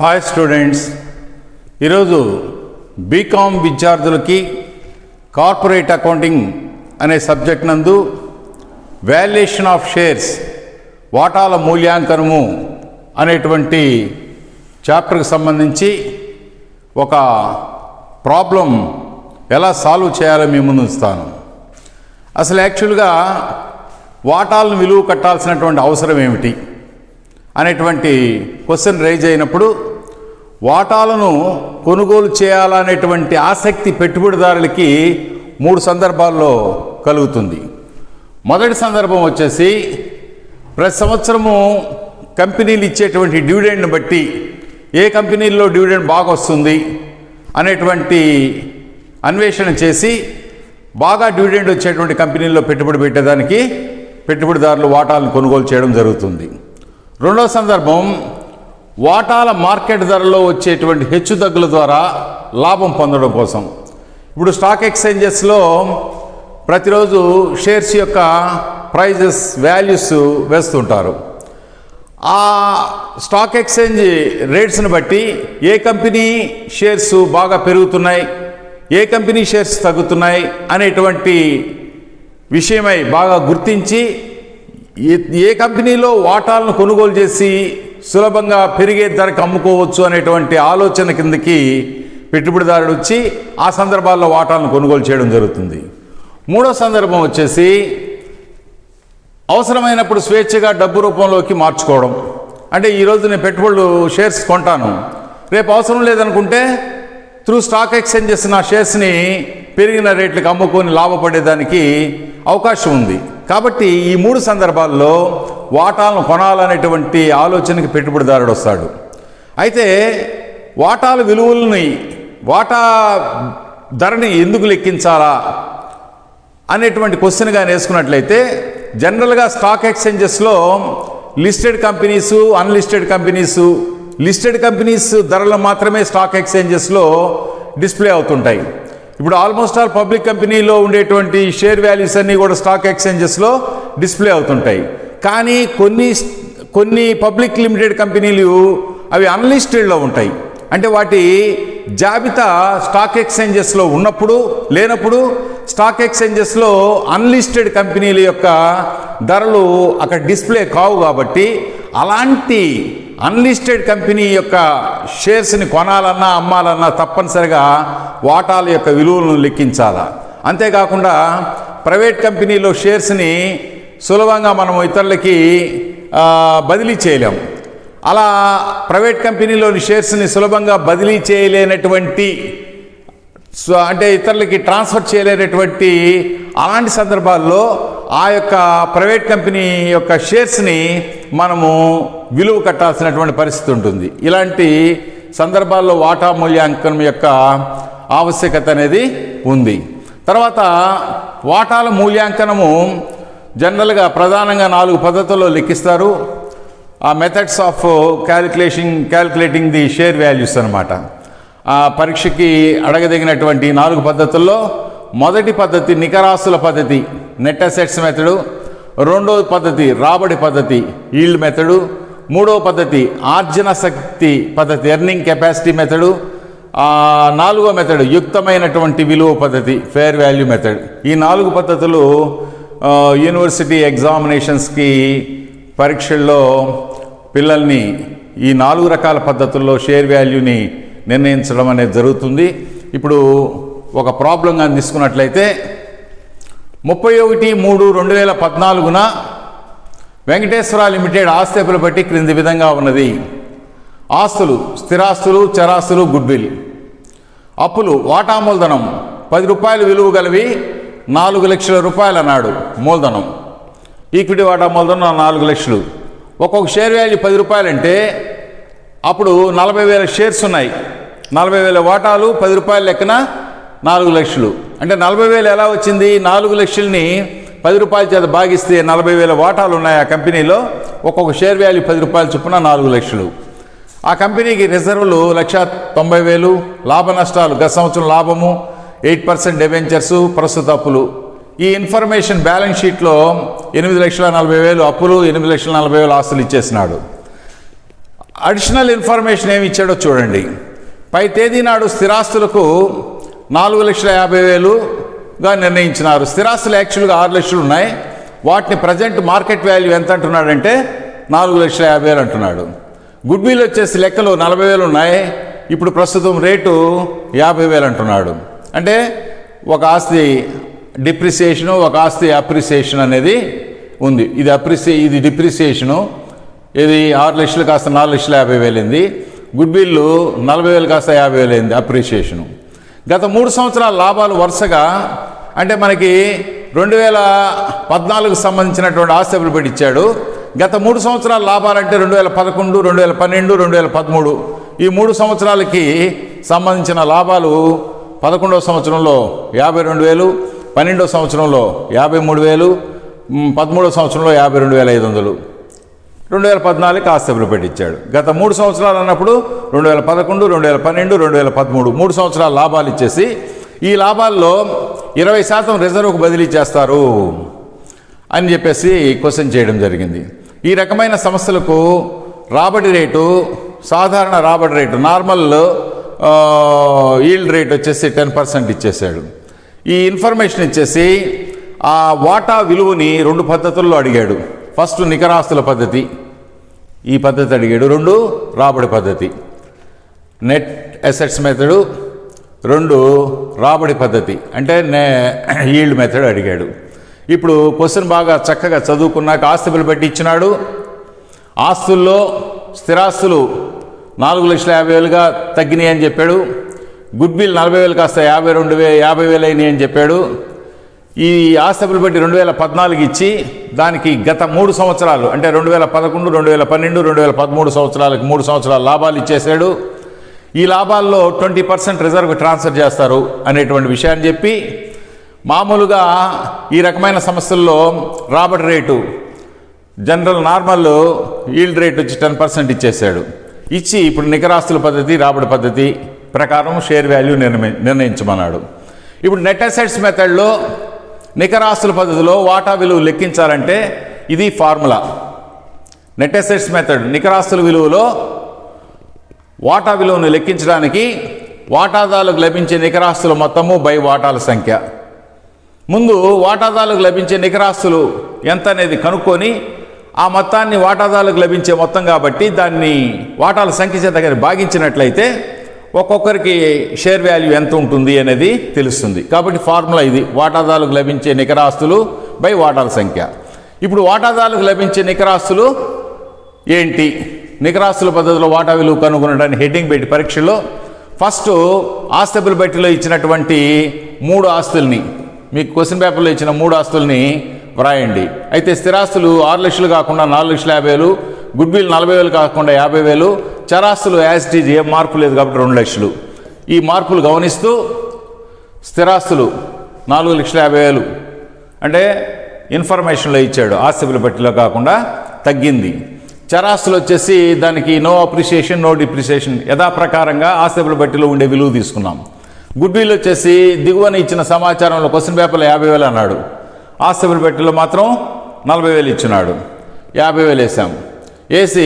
Hi students, ఈరోజు BCom విద్యార్థులకి corporate accounting అనే సబ్జెక్ట్ నందు వాల్యుయేషన్ ఆఫ్ షేర్స్ వాటాల మూల్యాంకనము అనేటువంటి చాప్టర్కి సంబంధించి ఒక ప్రాబ్లం ఎలా సాల్వ్ చేయాలో మీ ముందు ఉంచుతాను. అసలు యాక్చువల్గా వాటాలను విలువ కట్టాల్సినటువంటి అవసరం ఏమిటి అనేటువంటి క్వశ్చన్ రైజ్ అయినప్పుడు వాటాలను కొనుగోలు చేయాలనేటువంటి ఆసక్తి పెట్టుబడిదారులకి 3 సందర్భాల్లో కలుగుతుంది. మొదటి సందర్భం వచ్చేసి ప్రతి సంవత్సరము కంపెనీలు ఇచ్చేటువంటి డివిడెండ్ని బట్టి ఏ కంపెనీల్లో డివిడెండ్ బాగా వస్తుంది అనేటువంటి అన్వేషణ చేసి బాగా డివిడెండ్ వచ్చేటువంటి కంపెనీల్లో పెట్టుబడి పెట్టేదానికి పెట్టుబడిదారులు వాటాలను కొనుగోలు చేయడం జరుగుతుంది. రెండవ సందర్భం వాటాల మార్కెట్ ధరలో వచ్చేటువంటి హెచ్చుతగ్గుల ద్వారా లాభం పొందడం కోసం. ఇప్పుడు స్టాక్ ఎక్స్చేంజెస్లో ప్రతిరోజు షేర్స్ యొక్క ప్రైజెస్ వాల్యూస్ వేస్తుంటారు. ఆ స్టాక్ ఎక్స్చేంజ్ రేట్స్ని బట్టి ఏ కంపెనీ షేర్స్ బాగా పెరుగుతున్నాయి, ఏ కంపెనీ షేర్స్ తగ్గుతున్నాయి అనేటువంటి విషయమై బాగా గుర్తించి ఏ కంపెనీలో వాటాలను కొనుగోలు చేసి సులభంగా పెరిగే ధరకు అమ్ముకోవచ్చు అనేటువంటి ఆలోచన కిందకి పెట్టుబడిదారుడు వచ్చి ఆ సందర్భాల్లో వాటాలను కొనుగోలు చేయడం జరుగుతుంది. మూడో సందర్భం వచ్చేసి అవసరమైనప్పుడు స్వేచ్ఛగా డబ్బు రూపంలోకి మార్చుకోవడం. అంటే ఈరోజు నేను పెట్టుబడులు షేర్స్ కొంటాను, రేపు అవసరం లేదనుకుంటే త్రూ స్టాక్ ఎక్స్చేంజెస్ నా షేర్స్ని పెరిగిన రేట్లకు అమ్ముకొని లాభపడేదానికి అవకాశం ఉంది. కాబట్టి ఈ 3 సందర్భాల్లో వాటాలను కొనాలనేటువంటి ఆలోచనకి పెట్టుబడిదారుడు వస్తాడు. అయితే వాటాల విలువలని వాటా ధరని ఎందుకు లెక్కించాలా అనేటువంటి క్వశ్చన్గా వేసుకున్నట్లయితే జనరల్గా స్టాక్ ఎక్స్చేంజెస్లో listed companies, unlisted companies, listed companies ధరలు మాత్రమే స్టాక్ ఎక్స్చేంజెస్లో డిస్ప్లే అవుతుంటాయి. ఇప్పుడు ఆల్మోస్ట్ ఆల్ పబ్లిక్ కంపెనీలో ఉండేటువంటి షేర్ వాల్యూస్ అన్నీ కూడా స్టాక్ ఎక్స్చేంజెస్లో డిస్ప్లే అవుతుంటాయి. కానీ కొన్ని పబ్లిక్ లిమిటెడ్ కంపెనీలు అవి అన్లిస్టెడ్లో ఉంటాయి. అంటే వాటి జాబితా స్టాక్ ఎక్స్చేంజెస్లో ఉన్నప్పుడు లేనప్పుడు స్టాక్ ఎక్స్చేంజెస్లో అన్లిస్టెడ్ కంపెనీల యొక్క ధరలు అక్కడ డిస్ప్లే కావు. కాబట్టి అలాంటి అన్లిస్టెడ్ కంపెనీ యొక్క షేర్స్ని కొనాలన్నా అమ్మాలన్నా తప్పనిసరిగా వాటాల యొక్క విలువలను లెక్కించాలా. అంతేకాకుండా ప్రైవేట్ కంపెనీలో షేర్స్ని సులభంగా మనం ఇతరులకి బదిలీ చేయలేం. అలా ప్రైవేట్ కంపెనీలోని షేర్స్ని సులభంగా బదిలీ చేయలేనటువంటి అంటే ఇతరులకి ట్రాన్స్ఫర్ చేయలేనటువంటి అలాంటి సందర్భాల్లో ఆ యొక్క ప్రైవేట్ కంపెనీ యొక్క షేర్స్ని మనము విలువ కట్టాల్సినటువంటి పరిస్థితి ఉంటుంది. ఇలాంటి సందర్భాల్లో వాటా మూల్యాంకనం యొక్క ఆవశ్యకత అనేది ఉంది. తర్వాత వాటాల మూల్యాంకనము జనరల్గా ప్రధానంగా 4 పద్ధతుల్లో లెక్కిస్తారు. ఆ methods of calculating the share values అనమాట. ఆ పరీక్షకి అడగదగినటువంటి 4 పద్ధతుల్లో మొదటి పద్ధతి నికరాస్తుల పద్ధతి, నెట్ అసెట్స్ మెథడు. రెండవ పద్ధతి రాబడి పద్ధతి, ఈల్డ్ మెథడు. మూడవ పద్ధతి ఆర్జన శక్తి పద్ధతి, ఎర్నింగ్ కెపాసిటీ మెథడు. 4వ మెథడ్ యుక్తమైనటువంటి విలువ పద్ధతి, ఫేర్ వాల్యూ మెథడ్. ఈ 4 పద్ధతులు యూనివర్సిటీ ఎగ్జామినేషన్స్కి పరీక్షల్లో పిల్లల్ని ఈ 4 రకాల పద్ధతుల్లో షేర్ వాల్యూని నిర్ణయించడం అనేది జరుగుతుంది. ఇప్పుడు ఒక ప్రాబ్లంగా తీసుకున్నట్లయితే 31/3/2014న వెంకటేశ్వర లిమిటెడ్ ఆస్తులు బట్టి క్రింది విధంగా ఉన్నది. ఆస్తులు స్థిరాస్తులు, చరాస్తులు, గుడ్విల్. అప్పులు వాటా మూలధనం 10 రూపాయలు విలువ గలవి 4 లక్షల రూపాయలు అన్నాడు మూలధనం. ఈక్విటీ వాటా మూలధనం 4 లక్షలు. ఒక్కొక్క షేర్ వాల్యూ 10 రూపాయలు అంటే అప్పుడు 40,000 షేర్స్ ఉన్నాయి. 40,000 వాటాలు 10 రూపాయల లెక్కన 4 లక్షలు. అంటే 40,000 ఎలా వచ్చింది? 4 లక్షల్ని 10 రూపాయల చేత భాగిస్తే 40,000 వాటాలు ఉన్నాయి ఆ కంపెనీలో. ఒక్కొక్క షేర్ వాల్యూ 10 రూపాయలు చొప్పున 4 లక్షలు. ఆ కంపెనీకి రిజర్వులు 1,90,000, లాభ నష్టాలు గత సంవత్సరం లాభము 8% డిబెంచర్స్, ప్రస్తుత అప్పులు. ఈ ఇన్ఫర్మేషన్ బ్యాలెన్స్ షీట్లో 8,40,000 అప్పులు, 8,40,000 ఆస్తులు ఇచ్చేసినాడు. అడిషనల్ ఇన్ఫర్మేషన్ ఏమి ఇచ్చాడో చూడండి. పై తేదీ నాడు స్థిరాస్తులకు 4,50,000గా నిర్ణయించినారు. స్థిరాస్తులు యాక్చువల్గా 6 లక్షలు ఉన్నాయి. వాటిని ప్రజెంట్ మార్కెట్ వాల్యూ ఎంత అంటున్నాడంటే 4,50,000 అంటున్నాడు. గుడ్ విల్ వచ్చేసి లెక్కలు 40,000 ఉన్నాయి. ఇప్పుడు ప్రస్తుతం రేటు 50,000 అంటున్నాడు. అంటే ఒక ఆస్తి డిప్రిసియేషను, ఒక ఆస్తి అప్రిసియేషన్ అనేది ఉంది. ఇది డిప్రిసియేషను, ఇది 6 లక్షలు కాస్త 4,50,000 అయింది. గుడ్ విల్ 40,000 కాస్త 50,000 అయింది అప్రిసియేషను. గత 3 సంవత్సరాల లాభాలు వరుసగా, అంటే మనకి 2014కు సంబంధించినటువంటి ఆస్తి పెట్టి ఇచ్చాడు. గత 3 సంవత్సరాల లాభాలంటే 2011, 2012, 2013 ఈ 3 సంవత్సరాలకి సంబంధించిన లాభాలు 11వ సంవత్సరంలో 52,000, 12వ సంవత్సరంలో 53,000, 13వ సంవత్సరంలో 52,500. 2014కి ఆస్తి పెట్టించాడు. గత 3 సంవత్సరాలు అన్నప్పుడు 2011, 2012, 2013 3 సంవత్సరాల లాభాలు ఇచ్చేసి, ఈ లాభాల్లో 20% రిజర్వ్కు బదిలీ చేస్తారు అని చెప్పేసి క్వశ్చన్ చేయడం జరిగింది. ఈ రకమైన సమస్యలకు రాబడి రేటు, సాధారణ రాబడి రేటు, నార్మల్ ఈల్డ్ రేట్ వచ్చేసి 10% ఇచ్చేసాడు. ఈ ఇన్ఫర్మేషన్ ఇచ్చేసి ఆ వాటా విలువని 2 పద్ధతుల్లో అడిగాడు. ఫస్ట్ నికరాస్తుల పద్ధతి, ఈ పద్ధతి అడిగాడు. 2 రాబడి పద్ధతి, నెట్ అసెట్స్ మెథడు. 2 రాబడి పద్ధతి అంటే ఈల్డ్ మెథడ్ అడిగాడు. ఇప్పుడు క్వశ్చన్ బాగా చక్కగా చదువుకున్నాక ఆస్తులు పెట్టి ఇచ్చినాడు. ఆస్తుల్లో స్థిరాస్తులు 4,50,000గా తగ్గినాయి అని చెప్పాడు. గుడ్ విల్ 40,000 కాస్త 50,000 అయినాయి అని చెప్పాడు. ఈ ఆస్తులు పెట్టి 2014 ఇచ్చి దానికి గత 3 సంవత్సరాలు అంటే 2011, 2012, 2013 సంవత్సరాలకు 3 సంవత్సరాల లాభాలు ఇచ్చేసాడు. ఈ లాభాల్లో 20% రిజర్వ్ ట్రాన్స్ఫర్ చేస్తారు అనేటువంటి విషయాన్ని చెప్పి, మామూలుగా ఈ రకమైన సమస్యల్లో రాబడి rate general normal yield rate వచ్చి 10% ఇచ్చేసాడు. ఇచ్చి ఇప్పుడు నికరాస్తుల పద్ధతి, రాబడి పద్ధతి ప్రకారం షేర్ వాల్యూ నిర్ణయించమన్నాడు. ఇప్పుడు నెట్ అసెట్స్ మెథడ్లో నికరాస్తుల పద్ధతిలో వాటా విలువ లెక్కించాలంటే ఇది ఫార్ములా. నెట్ అసెట్స్ మెథడ్ నికరాస్తుల విలువలో వాటా విలువను లెక్కించడానికి వాటాదారులకు లభించే నికరాస్తుల మొత్తము బై వాటాల సంఖ్య. ముందు వాటాదారులకు లభించే నికరాస్తులు ఎంత అనేది కనుక్కొని ఆ మొత్తాన్ని వాటాదారులకు లభించే మొత్తం కాబట్టి దాన్ని వాటాల సంఖ్య చేత భాగించినట్లయితే ఒక్కొక్కరికి షేర్ వాల్యూ ఎంత ఉంటుంది అనేది తెలుస్తుంది. కాబట్టి ఫార్ములా ఇది, వాటాదారులకు లభించే నికరాస్తులు బై వాటాల సంఖ్య. ఇప్పుడు వాటాదారులకు లభించే నికరాస్తులు ఏంటి, నికరాస్తుల పద్ధతిలో వాటా విలువ కనుగొనడానికి హెడ్డింగ్ పెట్టి పరీక్షలో ఫస్ట్ ఆస్తిబుల్ బట్టిలో ఇచ్చినటువంటి 3 ఆస్తుల్ని, మీకు క్వశ్చన్ పేపర్లో ఇచ్చిన 3 ఆస్తుల్ని వ్రాయండి. అయితే స్థిరాస్తులు 6 లక్షలు కాకుండా 4,50,000, గుడ్ విల్ 40,000 కాకుండా 50,000, చరాస్తులు యాజ్ ఇట్ ఈజ్ ఏం మార్పు లేదు కాబట్టి 2 లక్షలు. ఈ మార్పులు గమనిస్తూ స్థిరాస్తులు 4,50,000 అంటే ఇన్ఫర్మేషన్లో ఇచ్చాడు, ఆస్తిబుల్ బట్టిలో కాకుండా తగ్గింది. చరాస్తులు వచ్చేసి దానికి నో అప్రిసియేషన్, నో డిప్రిసియేషన్, యథాప్రకారంగా ఆస్తిబుల్ బట్టిలో ఉండే విలువ తీసుకున్నాం. గుడ్ విల్ వచ్చేసి దిగువన ఇచ్చిన సమాచారంలో క్వశ్చన్ పేపర్లో 50,000 అన్నాడు, ఆస్తిబుల్ బట్టిలో మాత్రం 40,000 ఇచ్చినాడు. 50,000 వేసాం. వేసి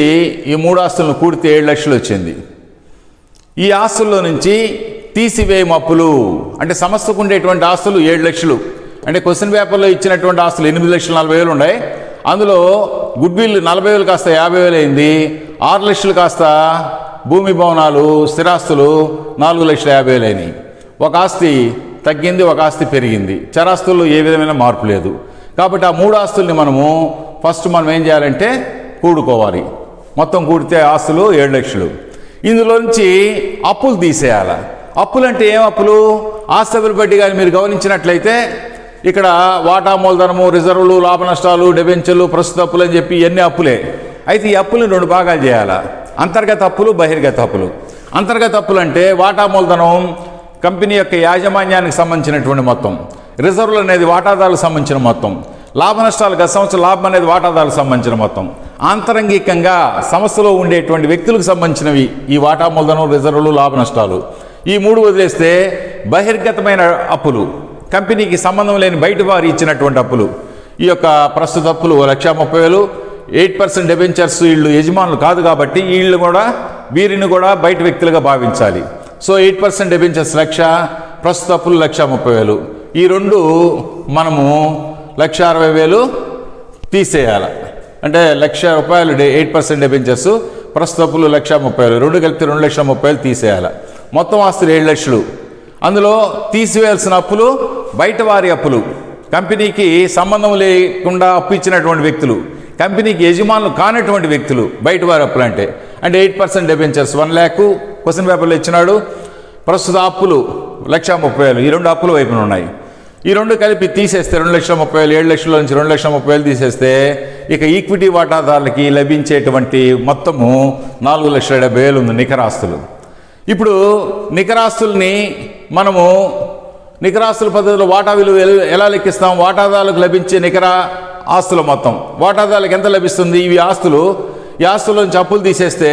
ఈ 3 ఆస్తులను కూడితే 7 లక్షలు వచ్చింది. ఈ ఆస్తుల్లో నుంచి తీసివేయం అప్పులు అంటే సంస్థకు ఉండేటువంటి ఆస్తులు 7 లక్షలు. అంటే క్వశ్చన్ పేపర్లో ఇచ్చినటువంటి ఆస్తులు 8,40,000 ఉన్నాయి. అందులో గుడ్ విల్ 40,000 కాస్త 50,000 అయింది. 6 లక్షలు కాస్త భూమి భవనాలు, స్థిరాస్తులు 4,50,000 అయినాయి. ఒక ఆస్తి తగ్గింది, ఒక ఆస్తి పెరిగింది. చరాస్తుల్లో ఏ విధమైన మార్పు లేదు. కాబట్టి ఆ 3 ఆస్తుల్ని ఫస్ట్ మనం ఏం చేయాలంటే కూడుకోవాలి. మొత్తం కూడితే ఆస్తులు 7 లక్షలు. ఇందులోంచి అప్పులు తీసేయాలి. అప్పులు అంటే ఏం అప్పులు? ఆస్తుల బట్టి కానీ మీరు గమనించినట్లయితే ఇక్కడ వాటా మూలధనము, రిజర్వులు, లాభ నష్టాలు, డెబెంచర్లు, ప్రస్తుత అప్పులు అని చెప్పి ఇవన్నీ అప్పులే. అయితే ఈ అప్పులు 2 భాగాలు చేయాలి, అంతర్గత అప్పులు, బహిర్గత అప్పులు. అంతర్గత అప్పులు అంటే వాటా మూలధనం కంపెనీ యొక్క యాజమాన్యానికి సంబంధించినటువంటి మొత్తం, రిజర్వులు అనేది వాటాదారులకు సంబంధించిన మొత్తం, లాభ నష్టాలు గత సంవత్సరం లాభం అనేది వాటాదారులకు సంబంధించిన మొత్తం. ఆంతరంగికంగా సంస్థలో ఉండేటువంటి వ్యక్తులకు సంబంధించినవి ఈ వాటా మూలధనం, రిజర్వులు, లాభ నష్టాలు. ఈ 3 వదిలేస్తే బహిర్గతమైన అప్పులు, కంపెనీకి సంబంధం లేని బయట వారు ఇచ్చినటువంటి అప్పులు. ఈ యొక్క ప్రస్తుత అప్పులు 1,30,000, 8% డెబెంచర్స్ వీళ్ళు యజమానులు కాదు కాబట్టి వీరిని కూడా బయట వ్యక్తులుగా భావించాలి. సో 8% డెబెంచర్స్ 1,00,000, ప్రస్తుత అప్పులు 1,30,000. ఈ రెండు మనము 1,60,000 తీసేయాలి. అంటే ₹1,00,000 8% డెబెంచర్స్, ప్రస్తుత అప్పులు 1,30,000, రెండు కలిపితే 2,30,000 తీసేయాలి. మొత్తం ఆస్తులు 7 లక్షలు. అందులో తీసివేయాల్సిన అప్పులు బయట వారి అప్పులు, కంపెనీకి సంబంధం లేకుండా అప్పు ఇచ్చినటువంటి వ్యక్తులు, కంపెనీకి యజమానులు కానటువంటి వ్యక్తులు, బయట వారి అప్పులు అంటే 8% డెబెంచర్స్ 1,00,000 క్వశ్చన్ పేపర్లో ఇచ్చినాడు. ప్రస్తుత అప్పులు 1,30,000, ఈ రెండు అప్పుల వైపున ఉన్నాయి. ఈ రెండు కలిపి తీసేస్తే 2,30,000, 7 లక్షల నుంచి 2,30,000 తీసేస్తే ఇక ఈక్విటీ వాటాదారులకి లభించేటువంటి మొత్తము 4,70,000 ఉంది నికరాస్తులు. ఇప్పుడు నికరాస్తుల్ని మనము నికరాస్తుల పద్ధతిలో వాటా విలువ ఎలా లెక్కిస్తాం? వాటాదారులకు లభించే నికర ఆస్తుల మొత్తం వాటాదారులకు ఎంత లభిస్తుంది? ఇవి ఆస్తులు, ఈ ఆస్తుల నుంచి అప్పులు తీసేస్తే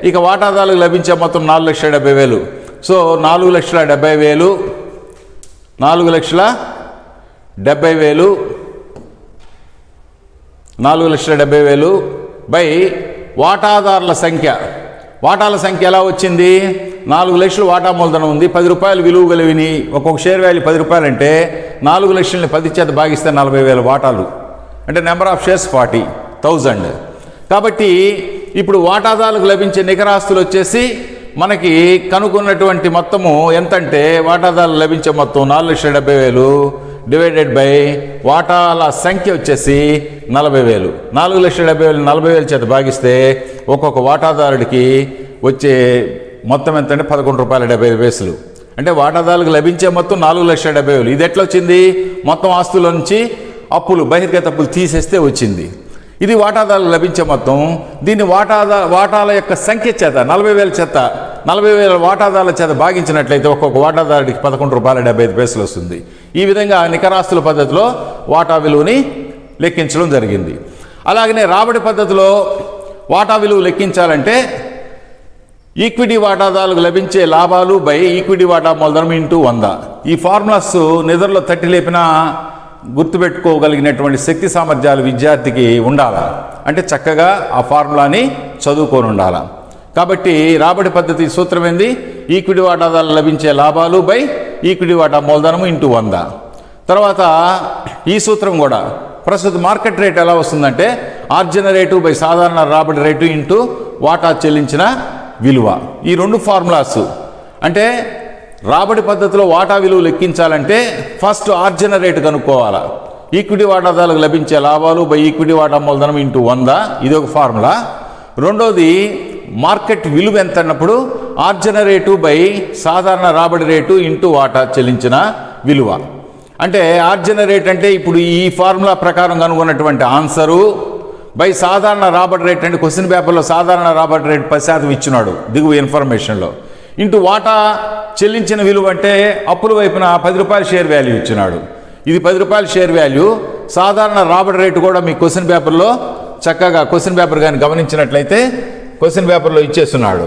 ఇక వాటాదారులకు లభించే మొత్తం 4,70,000. సో 4,70,000 4,70,000 బై వాటాదారుల సంఖ్య. వాటాల సంఖ్య ఎలా వచ్చింది? 4 లక్షలు వాటా మూలధనం ఉంది, ₹10 విలువ కలిగిని, ఒక్కొక్క షేర్ వాల్యూ ₹10 అంటే 4 లక్షలని 10 చేత భాగిస్తే 40,000 వాటాలు, అంటే నెంబర్ ఆఫ్ షేర్స్ 40,000. కాబట్టి ఇప్పుడు వాటాదారులకు లభించే నికరాస్తులు వచ్చేసి మనకి కనుక్కున్నటువంటి మొత్తము ఎంతంటే వాటాదారులు లభించే మొత్తం 4,70,000 డివైడెడ్ బై వాటాల సంఖ్య వచ్చేసి 40,000. 4,70,000 40,000 చేత భాగిస్తే ఒక్కొక్క వాటాదారుడికి వచ్చే మొత్తం ఎంతంటే ₹11.75. అంటే వాటాదారులకు లభించే మొత్తం 4,70,000. ఇది ఎట్లా వచ్చింది? మొత్తం ఆస్తుల నుంచి అప్పులు, బహిర్గత అప్పులు తీసేస్తే వచ్చింది. ఇది వాటాదారులకు లభించే మొత్తం. దీన్ని వాటాల యొక్క సంఖ్య చేత 40,000 చేత 40,000 వాటాదారుల చేత భాగించినట్లయితే ఒక్కొక్క వాటాదారుడికి ₹11.75 వస్తుంది. ఈ విధంగా నికరాస్తుల పద్ధతిలో వాటా విలువని లెక్కించడం జరిగింది. అలాగనే రాబడి పద్ధతిలో వాటా విలువ లెక్కించాలంటే ఈక్విటీ వాటాదారులకు లభించే లాభాలు బై ఈక్విటీ వాటా మూలధనం ఇంటూ 100. ఈ ఫార్ములాస్ నిద్రలో తట్టి లేపినా గుర్తుపెట్టుకోగలిగినటువంటి శక్తి సామర్థ్యాలు విద్యార్థికి ఉండాలి. అంటే చక్కగా ఆ ఫార్ములాని చదువుకొని ఉండాలి. కాబట్టి రాబడి పద్ధతి సూత్రం ఏంది? ఈక్విటీ వాటాదారులు లభించే లాభాలు బై ఈక్విటీ వాటా మూలధనము ఇంటూ 100. తర్వాత ఈ సూత్రం కూడా ప్రస్తుత మార్కెట్ రేట్ ఎలా వస్తుందంటే ఆర్జన రేటు బై సాధారణ రాబడి రేటు ఇంటూ వాటా చెల్లించిన విలువ. ఈ రెండు ఫార్ములాస్ అంటే రాబడి పద్ధతిలో వాటా విలువ లెక్కించాలంటే ఫస్ట్ ఆర్జన రేటు కనుక్కోవాలా. ఈక్విటీ వాటాదారులకు లభించే లాభాలు బై ఈక్విటీ వాటా మూలధనం ఇంటూ 100, ఇది ఒక ఫార్ములా. రెండోది మార్కెట్ విలువ ఎంత అన్నప్పుడు ఆర్జన రేటు బై సాధారణ రాబడి రేటు ఇంటూ వాటా చెల్లించిన విలువ. అంటే ఆర్జన రేట్ అంటే ఇప్పుడు ఈ ఫార్ములా ప్రకారం కనుగొన్నటువంటి ఆన్సరు బై సాధారణ రాబడి రేట్ అంటే క్వశ్చన్ పేపర్లో సాధారణ రాబడి రేట్ 10% ఇచ్చినాడు దిగువ ఇన్ఫర్మేషన్లో, ఇంటూ వాటా చెల్లించిన విలువ అంటే అప్పుల వైపున ₹10 షేర్ వాల్యూ ఇచ్చినాడు. ఇది ₹10 షేర్ వాల్యూ. సాధారణ రాబడి రేటు కూడా మీ క్వశ్చన్ పేపర్లో చక్కగా క్వశ్చన్ పేపర్ కానీ గమనించినట్లయితే క్వశ్చన్ పేపర్లో ఇచ్చేస్తున్నాడు.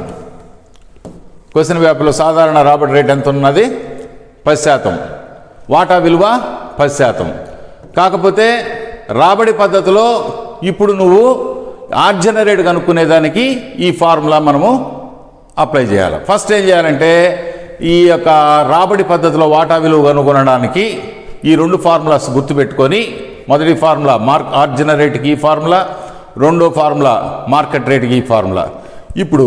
క్వశ్చన్ పేపర్లో సాధారణ రాబడి రేట్ ఎంత ఉన్నది? 10%. వాటా విలువ 10%. కాకపోతే రాబడి పద్ధతిలో ఇప్పుడు నువ్వు ఆర్జన రేటు కనుక్కునేదానికి ఈ ఫార్ములా మనము అప్లై చేయాలి. ఫస్ట్ ఏం చేయాలంటే ఈ యొక్క రాబడి పద్ధతిలో వాటా విలువ కనుగొనడానికి ఈ రెండు ఫార్ములాస్ గుర్తుపెట్టుకొని, మొదటి ఫార్ములా ఆర్జన రేటుకి ఈ ఫార్ములా, రెండో ఫార్ములా మార్కెట్ రేటుకి ఈ ఫార్ములా. ఇప్పుడు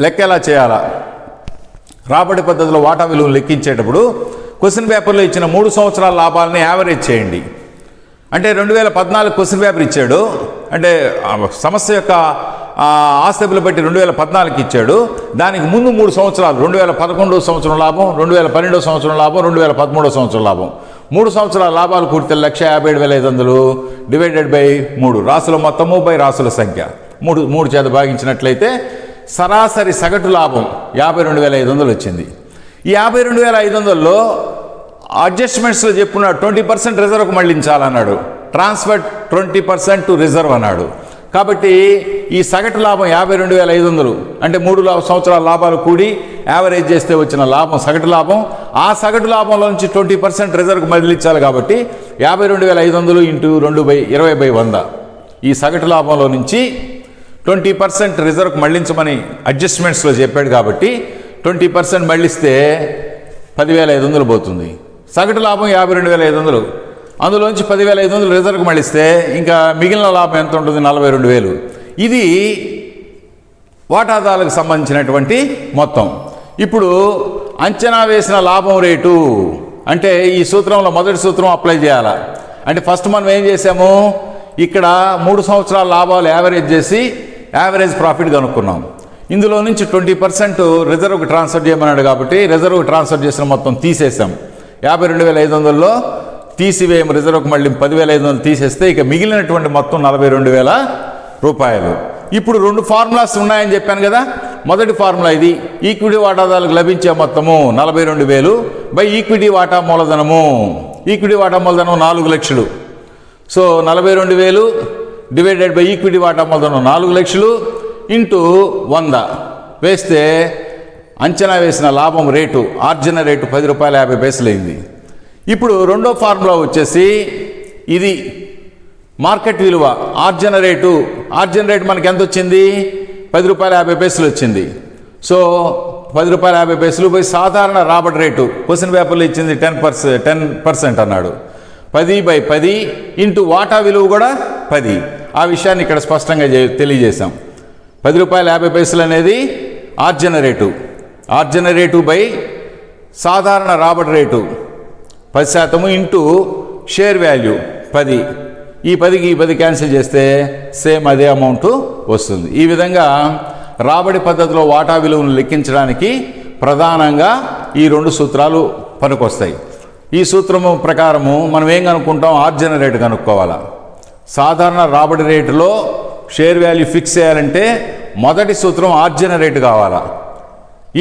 లెక్క ఎలా చేయాలా? రాబడి పద్ధతిలో వాటా విలువను లెక్కించేటప్పుడు క్వశ్చన్ పేపర్లో ఇచ్చిన 3 సంవత్సరాల లాభాలని యావరేజ్ చేయండి. అంటే 2014 క్వశ్చన్ పేపర్ ఇచ్చాడు, అంటే సమస్య యొక్క ఆస్తులు బట్టి 2014 ఇచ్చాడు. దానికి ముందు 3 సంవత్సరాలు 2011 సంవత్సరం లాభం, 2012 సంవత్సరం లాభం, 2013 సంవత్సరం లాభం. 3 సంవత్సరాల లాభాలు కూడితే 1,57,500 డివైడెడ్ బై 3 రాసుల మొత్తము బై రాసుల సంఖ్య 3 చేత భాగించినట్లయితే సరాసరి సగటు లాభం 52,500 వచ్చింది. ఈ 52,500లో అడ్జస్ట్మెంట్స్లో చెప్పున్న 20% రిజర్వ్కు మళ్ళించాలన్నాడు. ట్రాన్స్ఫర్ 20% టు రిజర్వ్ అన్నాడు. కాబట్టి ఈ సగటు లాభం 52,500 అంటే 3 సంవత్సరాల లాభాలు కూడి యావరేజ్ చేస్తే వచ్చిన లాభం సగటు లాభం. ఆ సగటు లాభంలో నుంచి 20% రిజర్వ్కు మళ్ళించాలి. కాబట్టి 52,500 ఇంటూ 20/100 ఈ సగటు లాభంలో నుంచి 20% రిజర్వ్కి మళ్లించమని అడ్జస్ట్మెంట్స్లో చెప్పాడు కాబట్టి 20% మళ్ళిస్తే 10,500 పోతుంది. సగటు లాభం 52,500, అందులోంచి 10,500 రిజర్వ్కి మళ్ళిస్తే ఇంకా మిగిలిన లాభం ఎంత ఉంటుంది? 42,000. ఇది వాటాదారులకు సంబంధించినటువంటి మొత్తం. ఇప్పుడు అంచనా వేసిన లాభం రేటు అంటే ఈ సూత్రంలో మొదటి సూత్రం అప్లై చేయాలా అంటే ఫస్ట్ మనం ఏం చేసాము, ఇక్కడ 3 సంవత్సరాల లాభాలు యావరేజ్ చేసి యావరేజ్ ప్రాఫిట్ కనుక్కున్నాం. ఇందులో నుంచి 20% రిజర్వ్కి ట్రాన్స్ఫర్ చేయమన్నాడు కాబట్టి రిజర్వ్కి ట్రాన్స్ఫర్ చేసిన మొత్తం తీసేసాం. 52,500లో తీసివేయం రిజర్వ్కి మళ్ళీ 10,500 తీసేస్తే ఇక మిగిలినటువంటి మొత్తం 42,000 రూపాయలు. ఇప్పుడు 2 ఫార్ములాస్ ఉన్నాయని చెప్పాను కదా. మొదటి ఫార్ములా ఇది, ఈక్విటీ వాటాదారులకు లభించే మొత్తము 42,000 బై ఈక్విటీ వాటా మూలధనము. ఈక్విటీ వాటా మూలధనం 4 లక్షలు. సో 42,000 డివైడెడ్ బై ఈక్విటీ వాటా మూలధనం 4 లక్షలు ఇంటూ 100 వేస్తే అంచనా వేసిన లాభం రేటు ఆర్జన రేటు ₹10.50 అయింది. ఇప్పుడు రెండో ఫార్ములా వచ్చేసి ఇది మార్కెట్ విలువ ఆర్జన రేటు. ఆర్జన రేటు మనకి ఎంత వచ్చింది? ₹10.50 వచ్చింది. సో ₹10.50 బై సాధారణ రాబడి రేటు. క్వశ్చన్ పేపర్లో ఇచ్చింది 10% అన్నాడు. 10/10 ఇంటూ వాటా విలువ కూడా 10. ఆ విషయాన్ని ఇక్కడ స్పష్టంగా తెలియజేశాం. ₹10.50 అనేది ఆర్జన రేటు. ఆర్జన రేటు బై సాధారణ రాబడి రేటు 10% ఇంటూ షేర్ వాల్యూ 10. ఈ 10కి ఈ 10 క్యాన్సిల్ చేస్తే సేమ్ అదే అమౌంట్ వస్తుంది. ఈ విధంగా రాబడి పద్ధతిలో వాటా విలువను లెక్కించడానికి ప్రధానంగా ఈ 2 సూత్రాలు పనికొస్తాయి. ఈ సూత్రము ప్రకారము మనం ఏం కనుక్కుంటాం? ఆర్జన రేటు కనుక్కోవాలా. సాధారణ రాబడి రేటులో షేర్ వాల్యూ ఫిక్స్ చేయాలంటే మొదటి సూత్రం ఆర్జన రేటు కావాలా.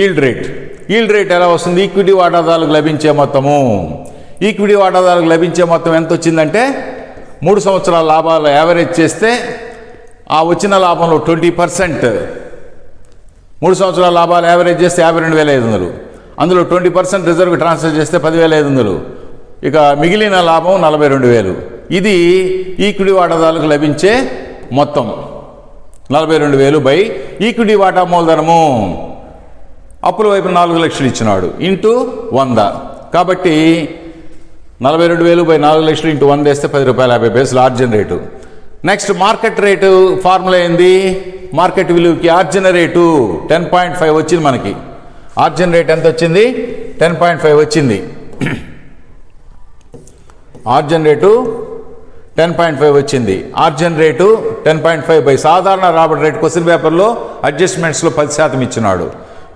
Yield rate. ఈల్డ్ రేట్ ఎలా వస్తుంది? ఈక్విటీ వాటాదారులకు లభించే మొత్తము. ఈక్విటీ వాటాదారులకు లభించే మొత్తం ఎంత వచ్చిందంటే 3 సంవత్సరాల లాభాలు యావరేజ్ చేస్తే ఆ వచ్చిన లాభంలో 20%, 3 సంవత్సరాల లాభాలు యావరేజ్ చేస్తే 52,500, అందులో 20% రిజర్వ్కి ట్రాన్స్ఫర్ చేస్తే 10,500, ఇక మిగిలిన లాభం 42,000. ఇది ఈక్విటీ వాటాదారులకు లభించే మొత్తం 42,000 బై ఈక్విటీ వాటా మూలధనము అప్పుల వైపు 4 లక్షలు ఇచ్చినాడు ఇంటూ 100. కాబట్టి 42,000 బై 4 లక్షలు ఇంటూ 100 వేస్తే ₹10.50 ఆర్జన rate. Next market rate formula ఏంది? మార్కెట్ విలువకి ఆర్జన రేటు 10.5 వచ్చింది మనకి. ఆర్జన రేట్ ఎంత వచ్చింది? 10.5 వచ్చింది. ఆర్జన రేటు 10.5 వచ్చింది. ఆర్జన రేటు 10.5 బై సాధారణ రాబడి రేటు క్వశ్చన్ పేపర్లో అడ్జస్ట్మెంట్స్లో 10% ఇచ్చినాడు.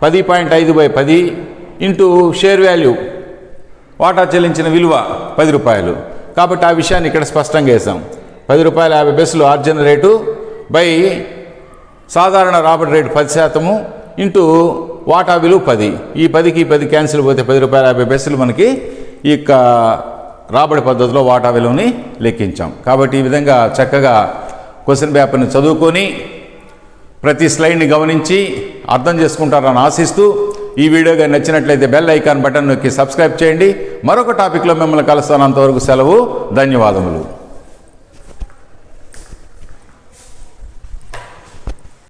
10.5 బై 10 ఇంటూ షేర్ వాల్యూ వాటా చెల్లించిన విలువ ₹10. కాబట్టి ఆ విషయాన్ని ఇక్కడ స్పష్టంగా వేసాం. ₹10.50 ఆర్జన రేటు బై సాధారణ రాబడి రేటు 10% ఇంటూ వాటా విలువ 10. ఈ 10కి 10 క్యాన్సిల్ పోతే ₹10.50 మనకి ఈ యొక్క రాబడి పద్ధతిలో వాటా విలువని లెక్కించాం. కాబట్టి ఈ విధంగా చక్కగా క్వశ్చన్ పేపర్ని చదువుకొని ప్రతి స్లైడ్ని గమనించి అర్థం చేసుకుంటారని ఆశిస్తూ ఈ వీడియోగా నచ్చినట్లయితే బెల్ ఐకాన్ బటన్ నొక్కి సబ్స్క్రైబ్ చేయండి. మరొక టాపిక్లో మిమ్మల్ని కలుస్తాను. అంతవరకు సెలవు. ధన్యవాదములు.